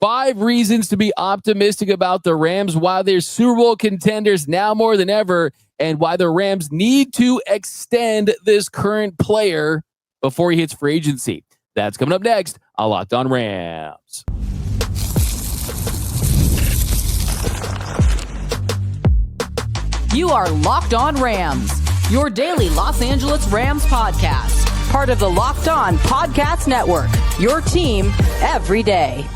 5 reasons to be optimistic about the Rams, why they're Super Bowl contenders now more than ever, and why the Rams need to extend this current player before he hits free agency. That's coming up next on Locked On Rams. You are Locked On Rams, your daily Los Angeles Rams podcast. Part of the Locked On Podcast Network, your team every day.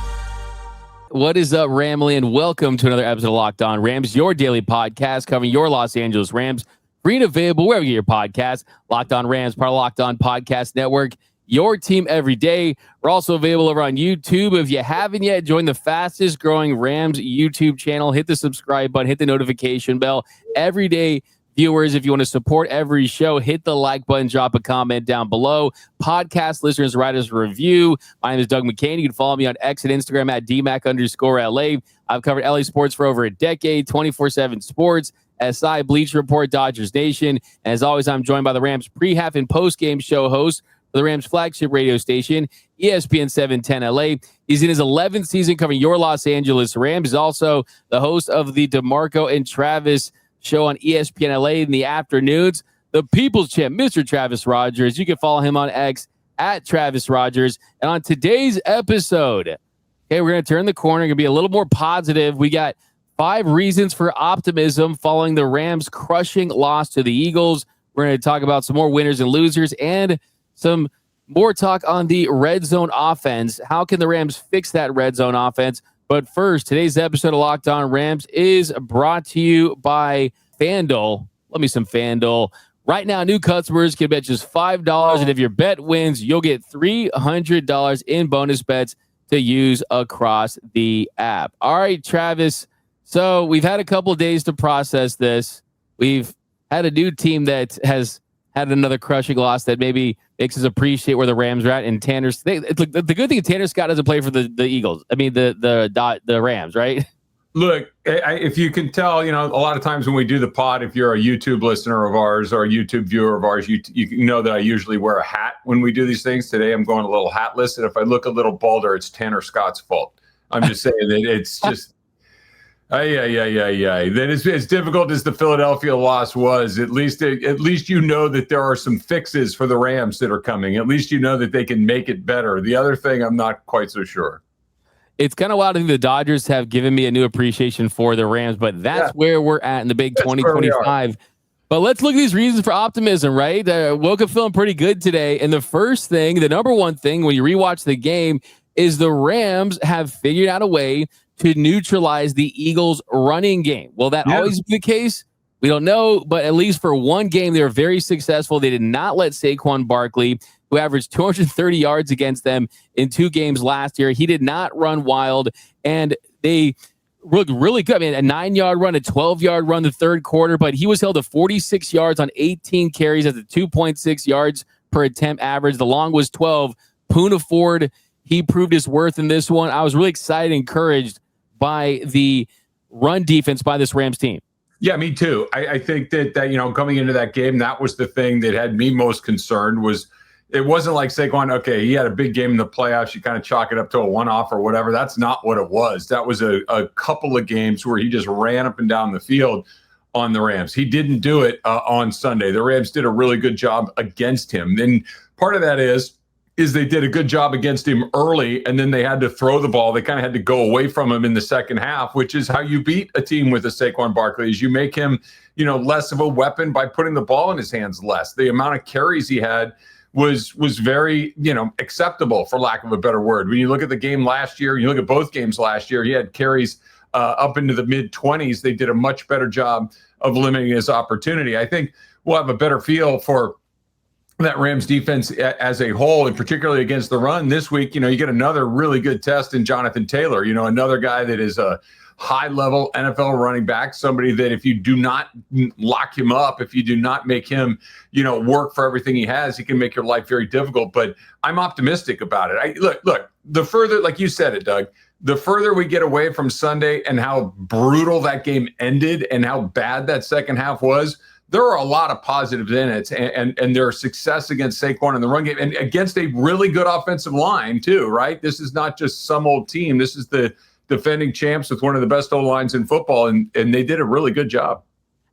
What is up, Ramley, and welcome to another episode of Locked On Rams, your daily podcast covering your Los Angeles Rams. Free and available wherever you get your podcast. Locked On Rams, part of Locked On Podcast Network, your team every day. We're also available over on YouTube. If you haven't yet, join the fastest growing Rams YouTube channel. Hit the subscribe button, hit the notification bell. Every day, viewers, if you want to support every show, hit the like button, drop a comment down below. Podcast listeners, write us a review. My name is Doug McCain. You can follow me on X and Instagram at DMAC_LA. I've covered LA sports for over a decade, 24/7 sports, SI, Bleacher Report, Dodgers Nation. And as always, I'm joined by the Rams pre-half and post-game show host for the Rams flagship radio station, ESPN 710 LA. He's in his 11th season covering your Los Angeles Rams. He's also the host of the DeMarco and Travis show on ESPN LA in the afternoons. The People's Champ, Mr. Travis Rogers. You can follow him on X at Travis Rogers. And on today's episode, okay, we're going to turn the corner. Going to be a little more positive. We got 5 reasons for optimism following the Rams' crushing loss to the Eagles. We're going to talk about some more winners and losers and some more talk on the red zone offense. How can the Rams fix that red zone offense? But first, today's episode of Locked On Rams is brought to you by FanDuel. Love me some FanDuel. Right now, new customers can bet just $5, and if your bet wins, you'll get $300 in bonus bets to use across the app. All right, Travis. So we've had a couple of days to process this. We've had a new team that has had another crushing loss that maybe makes us appreciate where the Rams are at. And the good thing is Tanner Scott doesn't play for the Eagles. I mean, the Rams, right? Look, if you can tell, a lot of times when we do the pod, if you're a YouTube listener of ours or a YouTube viewer of ours, you know that I usually wear a hat when we do these things. Today, I'm going a little hatless. And if I look a little balder, it's Tanner Scott's fault. I'm just saying that it's just... That is as difficult as the Philadelphia loss was. At least you know that there are some fixes for the Rams that are coming. At least you know that they can make it better. The other thing, I'm not quite so sure. It's kind of wild. I think the Dodgers have given me a new appreciation for the Rams, but that's where we're at in the big 2025. But let's look at these reasons for optimism, right? Woke up feeling pretty good today. And the first thing, the number one thing when you rewatch the game is the Rams have figured out a way to neutralize the Eagles' running game. Will that always be the case? We don't know, but at least for one game, they were very successful. They did not let Saquon Barkley, who averaged 230 yards against them in 2 games last year. He did not run wild, and they looked really good. I mean, a 9-yard run, a 12-yard run the third quarter, but he was held to 46 yards on 18 carries at the 2.6 yards per attempt average. The long was 12. Poona Ford, he proved his worth in this one. I was really excited and encouraged by the run defense by this Rams team. Yeah, me too. I think that coming into that game, that was the thing that had me most concerned. Was it wasn't like Saquon, okay, he had a big game in the playoffs, you kind of chalk it up to a one-off or whatever. That's not what it was. That was a couple of games where he just ran up and down the field on the Rams. He didn't do it on Sunday. The Rams did a really good job against him. And part of that is they did a good job against him early, and then they had to throw the ball. They kind of had to go away from him in the second half, which is how you beat a team with a Saquon Barkley, is you make him, less of a weapon by putting the ball in his hands less. The amount of carries he had was very, acceptable, for lack of a better word. When you look at the game last year, you look at both games last year, he had carries up into the mid-20s. They did a much better job of limiting his opportunity. I think we'll have a better feel for that Rams defense as a whole, and particularly against the run this week. You get another really good test in Jonathan Taylor, another guy that is a high-level NFL running back, somebody that if you do not lock him up, if you do not make him, work for everything he has, he can make your life very difficult. But I'm optimistic about it. Look, the further, like you said it, Doug, the further we get away from Sunday and how brutal that game ended and how bad that second half was, there are a lot of positives in it, and their success against Saquon in the run game and against a really good offensive line too, right? This is not just some old team. This is the defending champs with one of the best O-lines in football, and they did a really good job.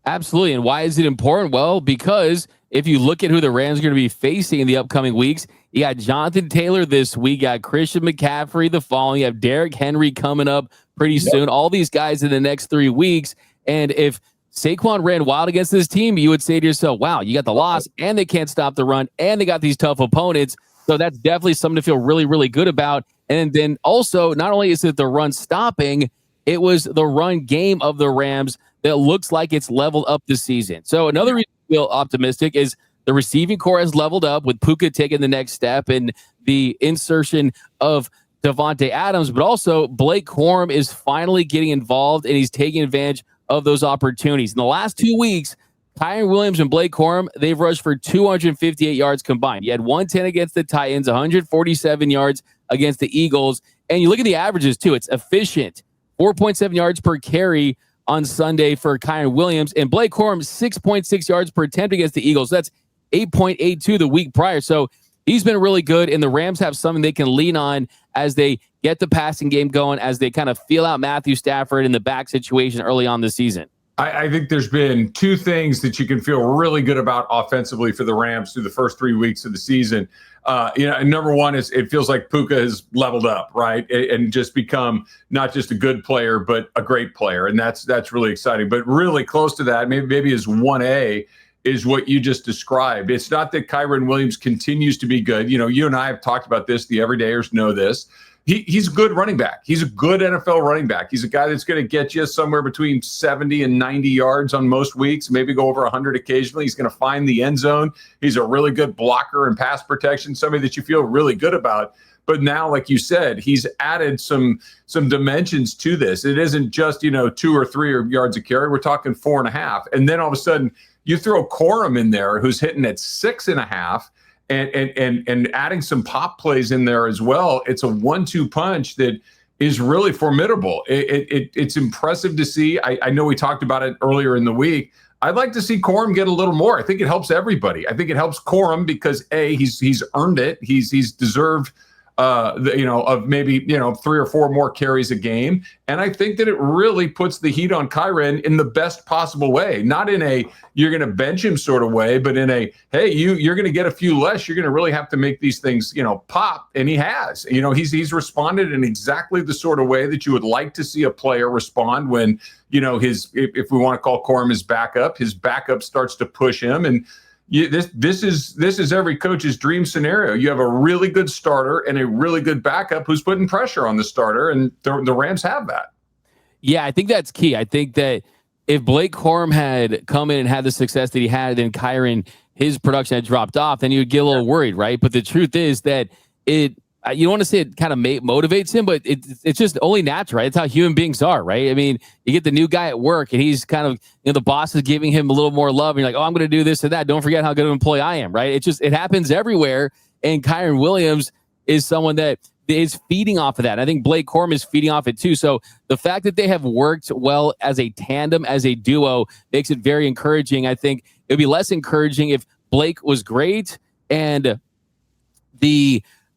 Absolutely. And why is it important? Well, because if you look at who the Rams are going to be facing in the upcoming weeks, you got Jonathan Taylor this week, you got Christian McCaffrey the following, you have Derrick Henry coming up pretty soon, all these guys in the next 3 weeks. And if Saquon ran wild against this team, you would say to yourself, wow, you got the loss and they can't stop the run and they got these tough opponents. So that's definitely something to feel really, really good about. And then also, not only is it the run stopping, it was the run game of the Rams that looks like it's leveled up this season. So another reason to feel optimistic is the receiving core has leveled up with Puka taking the next step and the insertion of Devontae Adams, but also Blake Corum is finally getting involved and he's taking advantage of those opportunities. In the last 2 weeks, Kyren Williams and Blake Corum, they've rushed for 258 yards combined. You had 110 against the Titans, 147 yards against the Eagles. And you look at the averages too. It's efficient. 4.7 yards per carry on Sunday for Kyren Williams. And Blake Corum, 6.6 yards per attempt against the Eagles. That's 8.82 the week prior. So he's been really good. And the Rams have something they can lean on as they get the passing game going, as they kind of feel out Matthew Stafford in the back situation early on this season. I think there's been two things that you can feel really good about offensively for the Rams through the first 3 weeks of the season. Number one is it feels like Puka has leveled up, right, and just become not just a good player but a great player, and that's really exciting. But really close to that, maybe is 1A, is what you just described. It's not that Kyren Williams continues to be good. You and I have talked about this. The everydayers know this. He's a good running back. He's a good NFL running back. He's a guy that's going to get you somewhere between 70 and 90 yards on most weeks, maybe go over 100 occasionally. He's going to find the end zone. He's a really good blocker and pass protection, somebody that you feel really good about. But now, like you said, he's added some dimensions to this. It isn't just, 2 or 3 yards a carry. We're talking 4.5. And then all of a sudden you throw Corum in there, who's hitting at 6.5. And adding some pop plays in there as well. It's a 1-2 punch that is really formidable. It's impressive to see. I know we talked about it earlier in the week. I'd like to see Corum get a little more. I think it helps everybody. I think it helps Corum because he's earned it. He's deserved of maybe 3 or 4 more carries a game. And I think that it really puts the heat on Kyren in the best possible way, not in a you're going to bench him sort of way, but in a, hey, you're going to get a few less. You're going to really have to make these things, pop. And he has, he's responded in exactly the sort of way that you would like to see a player respond when, if we want to call Corum his backup starts to push him. And this is every coach's dream scenario. You have a really good starter and a really good backup who's putting pressure on the starter, and the Rams have that. Yeah, I think that's key. I think that if Blake Corum had come in and had the success that he had, and Kyren, his production had dropped off, then you would get a little worried, right? But the truth is that you don't want to say it kind of motivates him, but it's just only natural, right? It's how human beings are, right? I mean, you get the new guy at work and he's kind of, the boss is giving him a little more love. And you're like, oh, I'm going to do this or that. Don't forget how good of an employee I am, right? It happens everywhere. And Kyren Williams is someone that is feeding off of that. I think Blake Corum is feeding off it too. So the fact that they have worked well as a tandem, as a duo, makes it very encouraging. I think it would be less encouraging if Blake was great and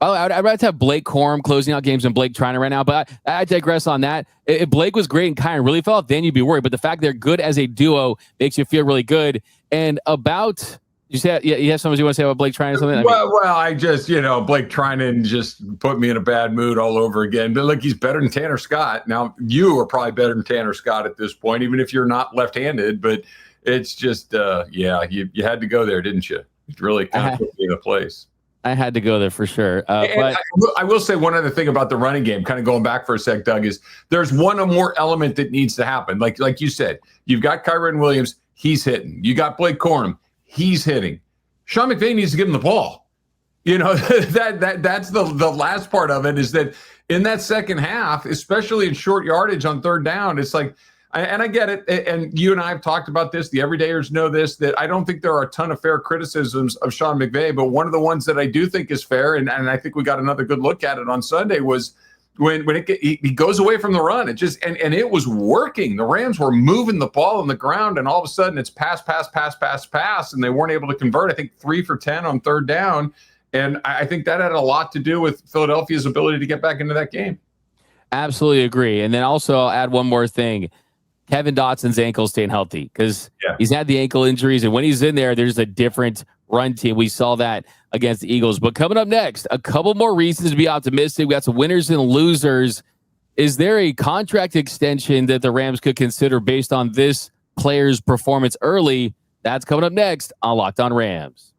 I'd rather have Blake Corum closing out games than Blake trying to right now, but I digress on that. If Blake was great and Kyren really fell off, then you'd be worried. But the fact they're good as a duo makes you feel really good. And about, you have something you want to say about Blake Trinan or something? I just, Blake Trinan just put me in a bad mood all over again. But look, he's better than Tanner Scott. Now, you are probably better than Tanner Scott at this point, even if you're not left-handed. But it's just, you had to go there, didn't you? It really kind of put me in a place. I had to go there for sure. But I will say one other thing about the running game, kind of going back for a sec, Doug, is there's one more element that needs to happen. Like you said, you've got Kyren Williams, he's hitting. You got Blake Corum, he's hitting. Sean McVay needs to give him the ball. That's the last part of it, is that in that second half, especially in short yardage on third down, it's like, and I get it, and you and I have talked about this, the everydayers know this, that I don't think there are a ton of fair criticisms of Sean McVay, but one of the ones that I do think is fair, and I think we got another good look at it on Sunday, was when he goes away from the run. It just and it was working. The Rams were moving the ball on the ground, and all of a sudden it's pass, and they weren't able to convert. I think 3 for 10 on third down, and I think that had a lot to do with Philadelphia's ability to get back into that game. Absolutely agree. And then also I'll add one more thing. Kevin Dotson's ankle staying healthy because he's had the ankle injuries, and when he's in there, there's a different run team. We saw that against the Eagles. But coming up next, a couple more reasons to be optimistic. We got some winners and losers. Is there a contract extension that the Rams could consider based on this player's performance early? That's coming up next on Locked On Rams.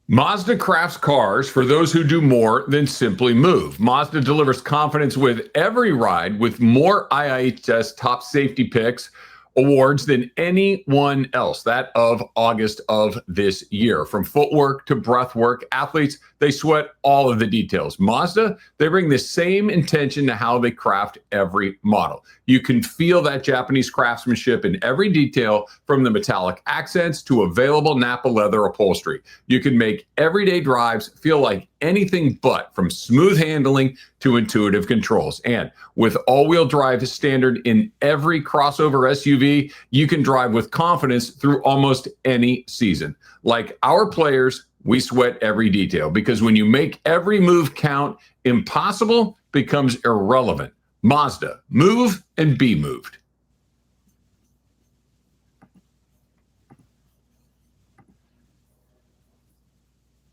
Mazda crafts cars for those who do more than simply move. Mazda delivers confidence with every ride with more IIHS top safety picks awards than anyone else, that of August of this year. From footwork to breath work, athletes, they sweat all of the details. Mazda, they bring the same intention to how they craft every model. You can feel that Japanese craftsmanship in every detail, from the metallic accents to available Napa leather upholstery. You can make everyday drives feel like anything but, from smooth handling to intuitive controls. And with all-wheel drive standard in every crossover SUV, you can drive with confidence through almost any season. Like our players, we sweat every detail, because when you make every move count, impossible becomes irrelevant. Mazda, move and be moved.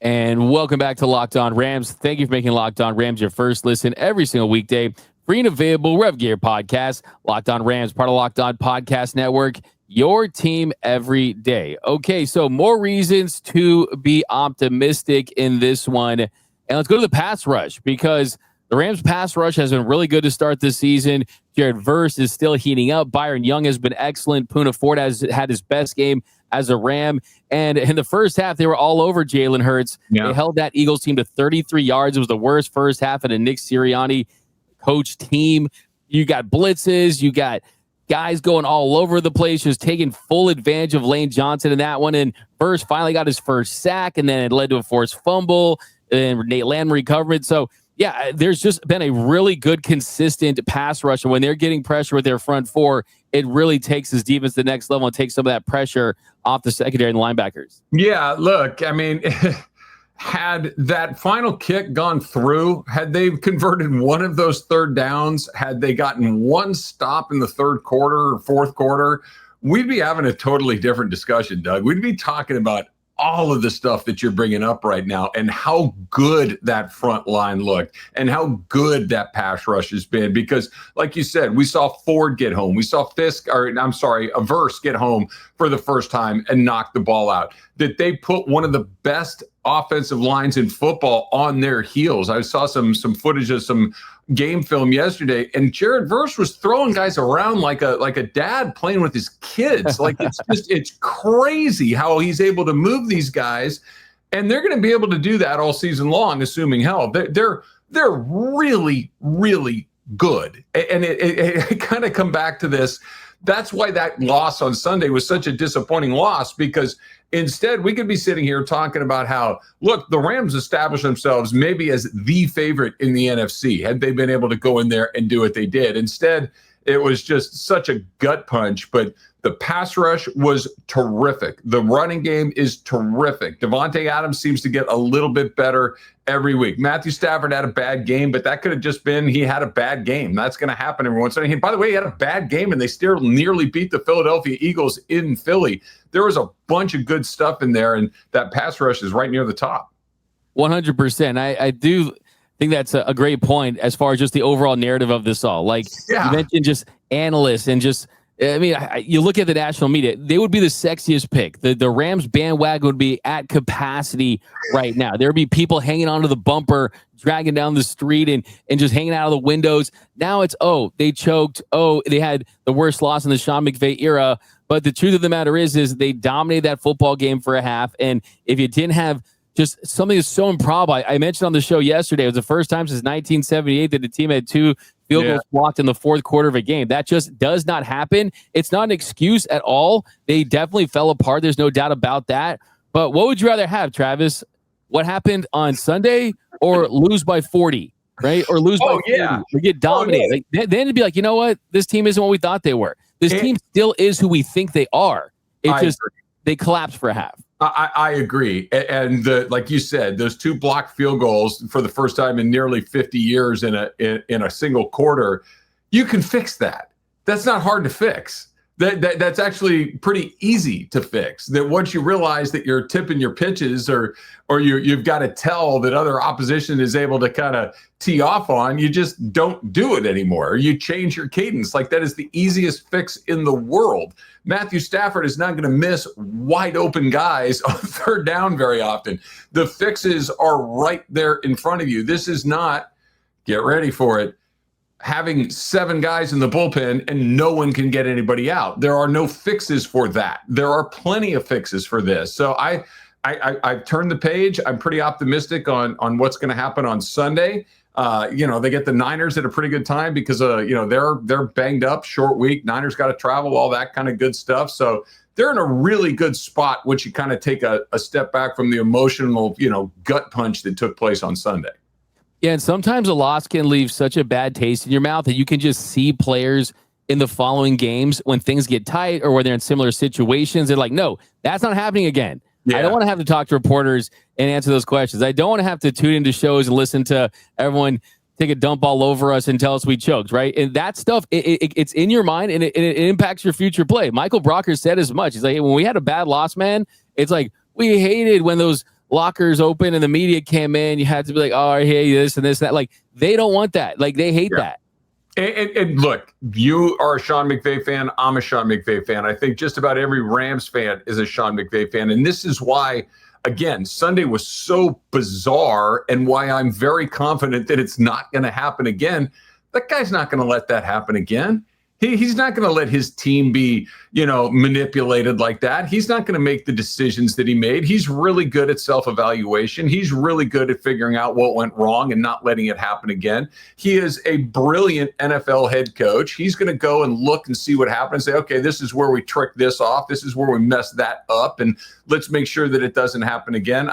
And welcome back to Locked On Rams. Thank you for making Locked On Rams your first listen every single weekday. Free and available wherever you get your podcast. Locked On Rams, part of Locked On Podcast Network. Your team every day. Okay, so more reasons to be optimistic in this one. And let's go to the pass rush, because the Rams pass rush has been really good to start this season. Jared Verse is still heating up. Byron Young has been excellent. Poona Ford has had his best game as a Ram. And in the first half, they were all over Jalen Hurts. Yeah. They held that Eagles team to 33 yards. It was the worst first half of the Nick Sirianni coach team. You got blitzes. You got guys going all over the place, just taking full advantage of Lane Johnson in that one. And Verse finally got his first sack, and then it led to a forced fumble, and Nate Land recovered. So, yeah, there's just been a really good, consistent pass rush. And when they're getting pressure with their front four, it really takes his defense to the next level and takes some of that pressure off the secondary and the linebackers. Yeah, look, I mean, had that final kick gone through, had they converted one of those third downs, had they gotten one stop in the third quarter or fourth quarter, we'd be having a totally different discussion, Doug. We'd be talking about all of the stuff that you're bringing up right now and how good that front line looked and how good that pass rush has been. Because like you said, we saw Ford get home. We saw Verse get home for the first time and knock the ball out. That they put one of the best offensive lines in football on their heels. I saw some footage of some game film yesterday, and Jared Verse was throwing guys around like a dad playing with his kids. Like it's crazy how he's able to move these guys, and they're going to be able to do that all season long, assuming health. They're really, really good, and it kind of come back to this. That's why that loss on Sunday was such a disappointing loss, because instead we could be sitting here talking about how, look, the Rams established themselves maybe as the favorite in the NFC had they been able to go in there and do what they did. Instead, it was just such a gut punch. But the pass rush was terrific. The running game is terrific. Devontae Adams seems to get a little bit better every week. Matthew Stafford had a bad game, but that could have just been he had a bad game. That's going to happen every once in a while. By the way, he had a bad game, and they still nearly beat the Philadelphia Eagles in Philly. There was a bunch of good stuff in there, and that pass rush is right near the top. 100%. I do think that's a great point as far as just the overall narrative of this all. Like you mentioned, just analysts and just, I mean, you look at the national media, they would be the sexiest pick. The Rams bandwagon would be at capacity right now. There would be people hanging onto the bumper, dragging down the street and just hanging out of the windows. Now it's, they choked. They had the worst loss in the Sean McVay era. But the truth of the matter is they dominated that football game for a half. And if you didn't have just something that's so improbable, I mentioned on the show yesterday, it was the first time since 1978 that the team had two field goals blocked in the fourth quarter of a game. That just does not happen. It's not an excuse at all. They definitely fell apart. There's no doubt about that. But what would you rather have, Travis? what happened on Sunday or lose by 40, right? Or lose by 40 or get dominated. Then it'd be like, you know what? This team isn't what we thought they were. This team still is who we think they are. They collapse for a half. I agree. And like you said, those 2 blocked field goals for the first time in nearly 50 years in a single quarter, you can fix that. That's not hard to fix. That's actually pretty easy to fix. That once you realize that you're tipping your pitches or you've got to tell that other opposition is able to kind of tee off on, you just don't do it anymore. You change your cadence. Like, that is the easiest fix in the world. Matthew Stafford is not going to miss wide open guys on third down very often. The fixes are right there in front of you. This is not, get ready for it, having 7 guys in the bullpen and no one can get anybody out. There are no fixes for that. There are plenty of fixes for this. So I've turned the page. I'm pretty optimistic on what's going to happen on Sunday. They get the Niners at a pretty good time because they're banged up, short week. Niners got to travel, all that kind of good stuff. So they're in a really good spot once you kind of take a step back from the emotional, gut punch that took place on Sunday. Yeah, and sometimes a loss can leave such a bad taste in your mouth that you can just see players in the following games when things get tight or when they're in similar situations. They're like, no, that's not happening again. Yeah. I don't want to have to talk to reporters and answer those questions. I don't want to have to tune into shows and listen to everyone take a dump all over us and tell us we choked, right? And that stuff, it's in your mind and it impacts your future play. Michael Brocker said as much. He's like, hey, when we had a bad loss, man, it's like we hated when those lockers open and the media came in. You had to be like, oh, I hate this and this and that. Like, they don't want that. Like, they hate that. And look, you are a Sean McVay fan. I'm a Sean McVay fan. I think just about every Rams fan is a Sean McVay fan. And this is why, again, Sunday was so bizarre and why I'm very confident that it's not going to happen again. That guy's not going to let that happen again. He's not going to let his team be, manipulated like that. He's not going to make the decisions that he made. He's really good at self-evaluation. He's really good at figuring out what went wrong and not letting it happen again. He is a brilliant NFL head coach. He's going to go and look and see what happened and say, okay, this is where we tricked this off. This is where we messed that up. And let's make sure that it doesn't happen again.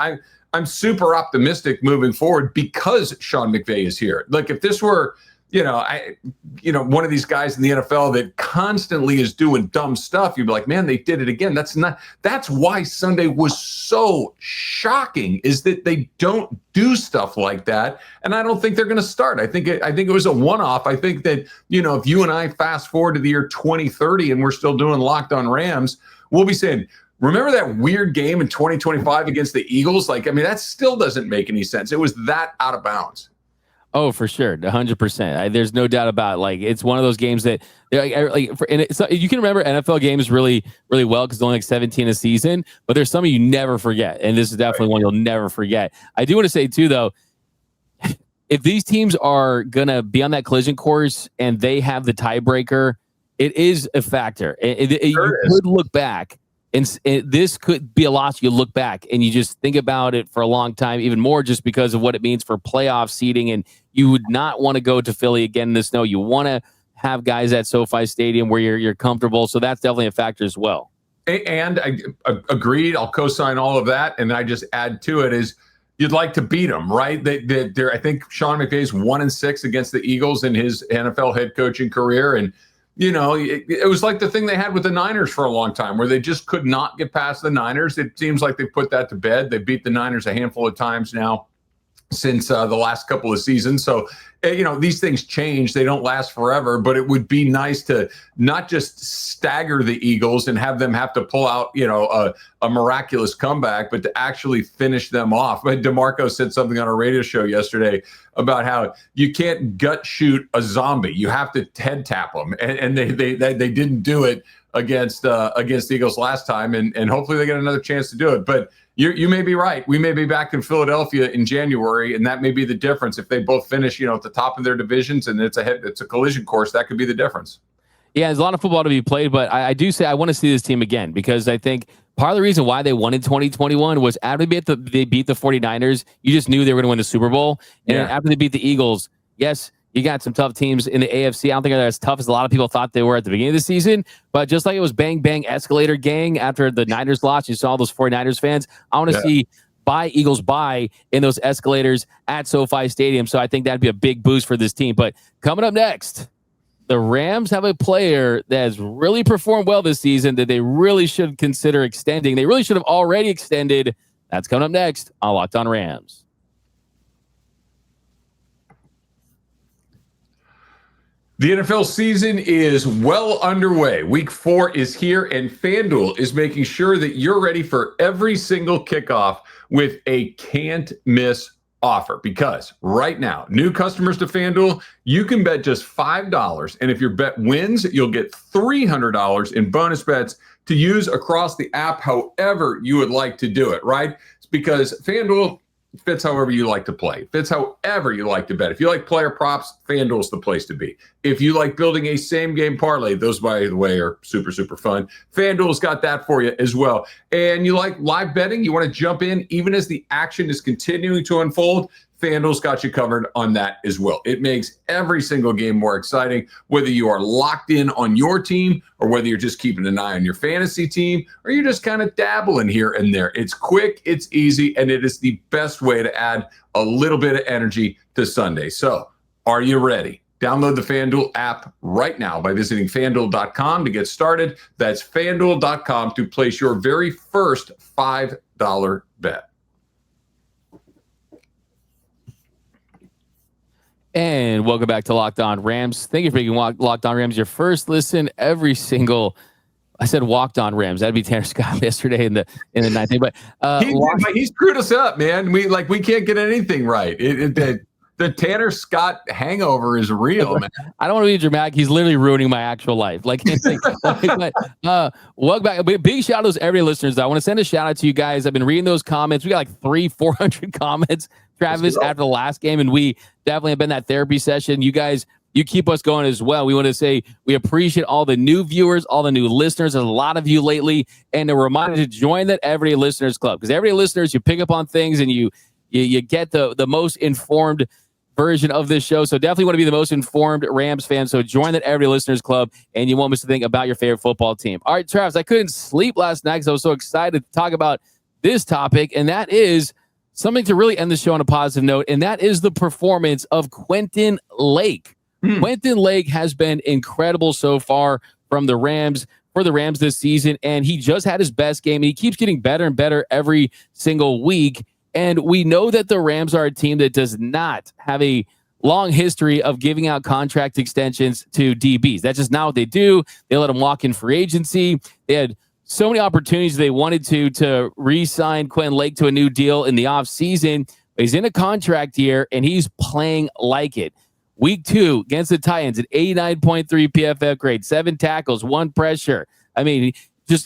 I'm super optimistic moving forward because Sean McVay is here. Like, if this were one of these guys in the NFL that constantly is doing dumb stuff, you'd be like, man, they did it again. That's why Sunday was so shocking, is that they don't do stuff like that. And I don't think they're going to start. I think it was a one-off. I think that, if you and I fast forward to the year 2030 and we're still doing Locked On Rams, we'll be saying, remember that weird game in 2025 against the Eagles? That still doesn't make any sense. It was that out of bounds. Oh, for sure, 100%. There's no doubt about it. Like, it's one of those games that you can remember NFL games really, really well because it's only like 17 a season. But there's some you never forget, and this is definitely one you'll never forget. I do want to say too, though, if these teams are gonna be on that collision course and they have the tiebreaker, it is a factor. You could look back. And this could be a loss. You look back and you just think about it for a long time, even more just because of what it means for playoff seeding. And you would not want to go to Philly again in the snow. You want to have guys at SoFi Stadium where you're comfortable. So that's definitely a factor as well. And I agreed. I'll co-sign all of that. And I just add to it is you'd like to beat them, right? I think Sean McVay's 1-6 against the Eagles in his NFL head coaching career. And it was like the thing they had with the Niners for a long time where they just could not get past the Niners. It seems like they put that to bed. They beat the Niners a handful of times now since the last couple of seasons. So, these things change. They don't last forever, but it would be nice to not just stagger the Eagles and have them have to pull out, a miraculous comeback, but to actually finish them off. But DeMarco said something on a radio show yesterday about how you can't gut shoot a zombie. You have to head tap them. And they didn't do it against the Eagles last time. And hopefully they get another chance to do it. But you may be right. We may be back in Philadelphia in January, and that may be the difference. If they both finish, at the top of their divisions and it's a collision course, that could be the difference. Yeah, there's a lot of football to be played, but I do say I want to see this team again because I think part of the reason why they won in 2021 was after they beat the 49ers, you just knew they were going to win the Super Bowl. And after they beat the Eagles, yes, you got some tough teams in the AFC. I don't think they're as tough as a lot of people thought they were at the beginning of the season. But just like it was bang, bang, escalator gang after the Niners loss, you saw those 49ers fans. I want to see Eagles bye in those escalators at SoFi Stadium. So I think that'd be a big boost for this team. But coming up next, the Rams have a player that has really performed well this season that they really should consider extending. They really should have already extended. That's coming up next on Locked On Rams. The NFL season is well underway. Week 4 is here, and FanDuel is making sure that you're ready for every single kickoff with a can't-miss offer. Because right now, new customers to FanDuel, you can bet just $5, and if your bet wins, you'll get $300 in bonus bets to use across the app however you would like to do it, right? It's because FanDuel fits however you like to play. Fits however you like to bet. If you like player props, FanDuel's the place to be. If you like building a same-game parlay, those, by the way, are super, super fun. FanDuel's got that for you as well. And you like live betting? You want to jump in even as the action is continuing to unfold? FanDuel's got you covered on that as well. It makes every single game more exciting, whether you are locked in on your team or whether you're just keeping an eye on your fantasy team or you're just kind of dabbling here and there. It's quick, it's easy, and it is the best way to add a little bit of energy to Sunday. So, are you ready? Download the FanDuel app right now by visiting FanDuel.com to get started. That's FanDuel.com to place your very first $5 bet. And welcome back to Locked On Rams. Thank you for making Locked On Rams your first listen every single. I said walked on Rams. That'd be Tanner Scott yesterday in the ninth inning. But he screwed us up, man. We can't get anything right. The Tanner Scott hangover is real, man. I don't want to be dramatic. He's literally ruining my actual life. Welcome back. Big shout out to every listeners. I want to send a shout out to you guys. I've been reading those comments. We got like 400 comments, Travis, after the last game, and we definitely have been that therapy session. You guys, you keep us going as well. We want to say we appreciate all the new viewers, all the new listeners. There's a lot of you lately, and a reminder to join that Everyday Listeners Club, because Everyday Listeners, you pick up on things and you get the most informed version of this show. So definitely want to be the most informed Rams fan. So join that Everyday Listeners Club, and you won't miss a thing about your favorite football team. All right, Travis, I couldn't sleep last night because I was so excited to talk about this topic, and that is something to really end the show on a positive note, and that is the performance of Quentin Lake. Quentin Lake has been incredible so far for the Rams this season, and he just had his best game, and he keeps getting better and better every single week. And we know that the Rams are a team that does not have a long history of giving out contract extensions to DBs. That's just not what they do. They let them walk in free agency. They had so many opportunities they wanted to re-sign Quentin Lake to a new deal in the offseason. He's in a contract year, and he's playing like it. Week 2 against the Titans, an 89.3 PFF grade, 7 tackles, 1 pressure. I mean,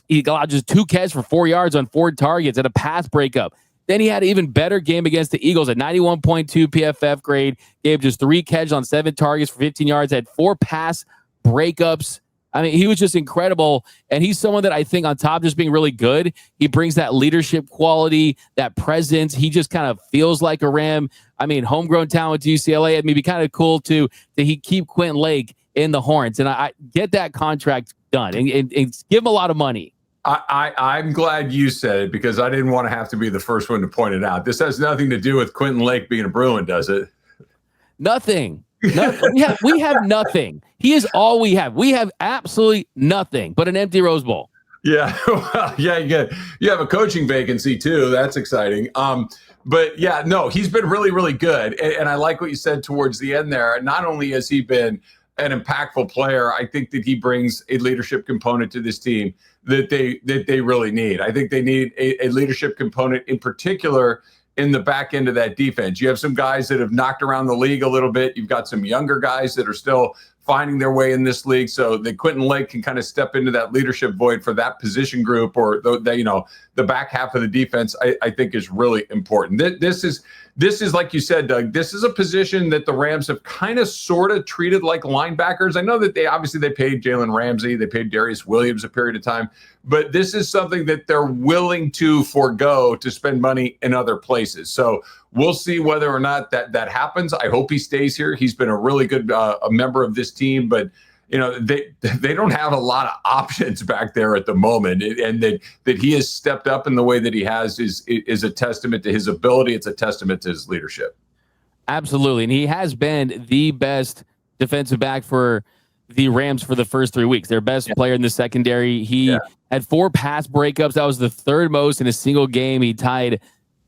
he allowed just 2 catches for 4 yards on 4 targets and a pass breakup. Then he had an even better game against the Eagles at 91.2 PFF grade, gave just 3 catches on 7 targets for 15 yards, had 4 pass breakups. I mean, he was just incredible, and he's someone that I think on top of just being really good, he brings that leadership quality, that presence. He just kind of feels like a Ram. I mean, homegrown talent to UCLA. It may be kind of cool to he keep Quentin Lake in the Horns, and I get that contract done and give him a lot of money. I'm glad you said it because I didn't want to have to be the first one to point it out. This has nothing to do with Quentin Lake being a Bruin, does it? Nothing. We have nothing. He is all we have. We have absolutely nothing but an empty Rose Bowl. Yeah. Well, yeah, you have a coaching vacancy too. That's exciting. But yeah, no, he's been really, really good. And I like what you said towards the end there. Not only has he been an impactful player, I think that he brings a leadership component to this team that they really need. I think they need a leadership component in particular in the back end of that defense. You have some guys that have knocked around the league a little bit. You've got some younger guys that are still finding their way in this league. So that Quentin Lake can kind of step into that leadership void for that position group or the back half of the defense, I think is really important. This is like you said, Doug, this is a position that the Rams have kind of sort of treated like linebackers. I know that they paid Jalen Ramsey, they paid Darius Williams a period of time, but this is something that they're willing to forego to spend money in other places. So we'll see whether or not that happens. I hope he stays here. He's been a really good a member of this team, but they don't have a lot of options back there at the moment, and that he has stepped up in the way that he has is a testament to his ability. It's a testament to his leadership. Absolutely, and he has been the best defensive back for the Rams for the first 3 weeks. Their best player in the secondary. He had 4 pass breakups. That was the third most in a single game. He tied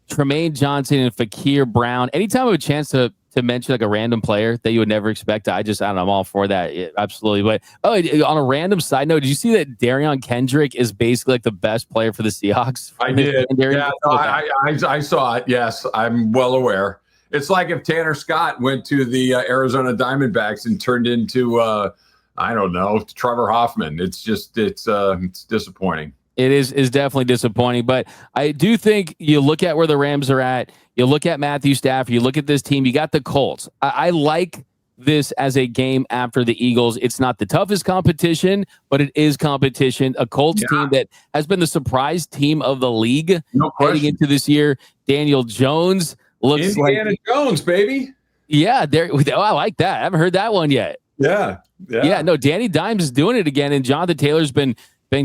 Tremaine Johnson and Fakir Brown. Anytime I have a chance to mention like a random player that you would never expect, I don't know, I'm all for that. Yeah, absolutely. But on a random side note, did you see that Darion Kendrick is basically like the best player for the Seahawks? I did. Yeah, I saw it. Yes, I'm well aware. It's like if Tanner Scott went to the Arizona Diamondbacks and turned into I don't know, Trevor Hoffman. It's disappointing. It is definitely disappointing, but I do think you look at where the Rams are at, you look at Matthew Stafford, you look at this team, you got the Colts. I like this as a game after the Eagles. It's not the toughest competition, but it is competition. A Colts team that has been the surprise team of the league heading into this year. Daniel Jones looks Indiana Jones, baby. Yeah, I like that. I haven't heard that one yet. Yeah. No, Danny Dimes is doing it again, and Jonathan Taylor's been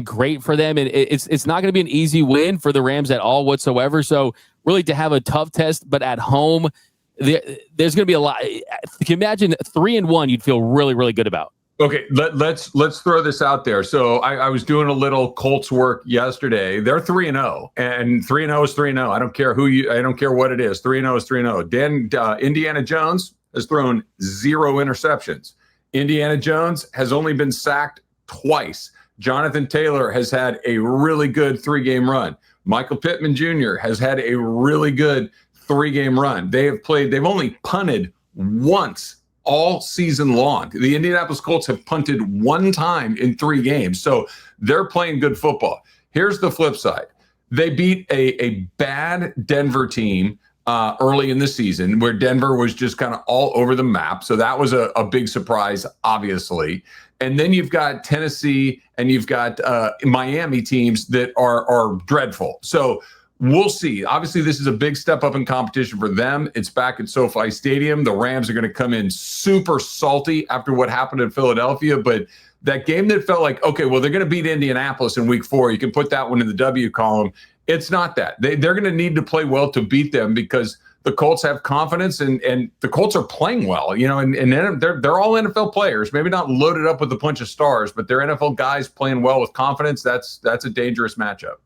great for them, and it's not going to be an easy win for the Rams at all whatsoever. So really to have a tough test, but at home, there's going to be a lot. Can you imagine 3-1 you'd feel really, really good about? Okay, let's throw this out there. So I was doing a little Colts work yesterday. They're 3-0, and 3-0 is 3-0. I don't care I don't care what it is. 3-0 is 3-0. Indiana Jones has thrown 0 interceptions. Indiana Jones has only been sacked twice. Jonathan Taylor has had a really good 3-game run. Michael Pittman Jr. has had a really good 3-game run. They've only punted once all season long. The Indianapolis Colts have punted 1 time in 3 games. So they're playing good football. Here's the flip side. They beat a bad Denver team early in the season, where Denver was just kind of all over the map. So that was a big surprise, obviously. And then you've got Tennessee and you've got Miami teams that are dreadful. So we'll see. Obviously, this is a big step up in competition for them. It's back at SoFi Stadium. The Rams are going to come in super salty after what happened in Philadelphia. But that game that felt like, okay, well, they're going to beat Indianapolis in week 4. You can put that one in the W column. It's not that. They're going to need to play well to beat them, because the Colts have confidence, and the Colts are playing well, and they're all NFL players, maybe not loaded up with a bunch of stars, but they're NFL guys playing well with confidence. That's a dangerous matchup.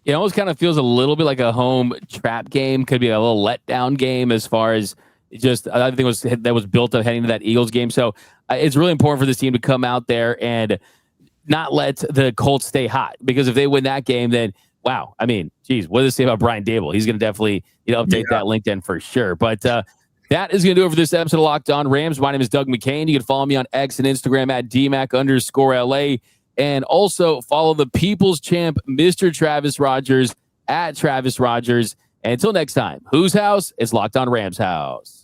It almost kind of feels a little bit like a home trap game. Could be a little letdown game as far as just I think that was built up heading to that Eagles game. So it's really important for this team to come out there and not let the Colts stay hot, because if they win that game, then wow, I mean, geez, what does it say about Brian Dable? He's going to definitely update that LinkedIn for sure. But that is going to do it for this episode of Locked On Rams. My name is Doug McCain. You can follow me on X and Instagram at DMAC_LA. And also follow the People's Champ, Mr. Travis Rogers, at Travis Rogers. And until next time, whose house? It's Locked On Rams house.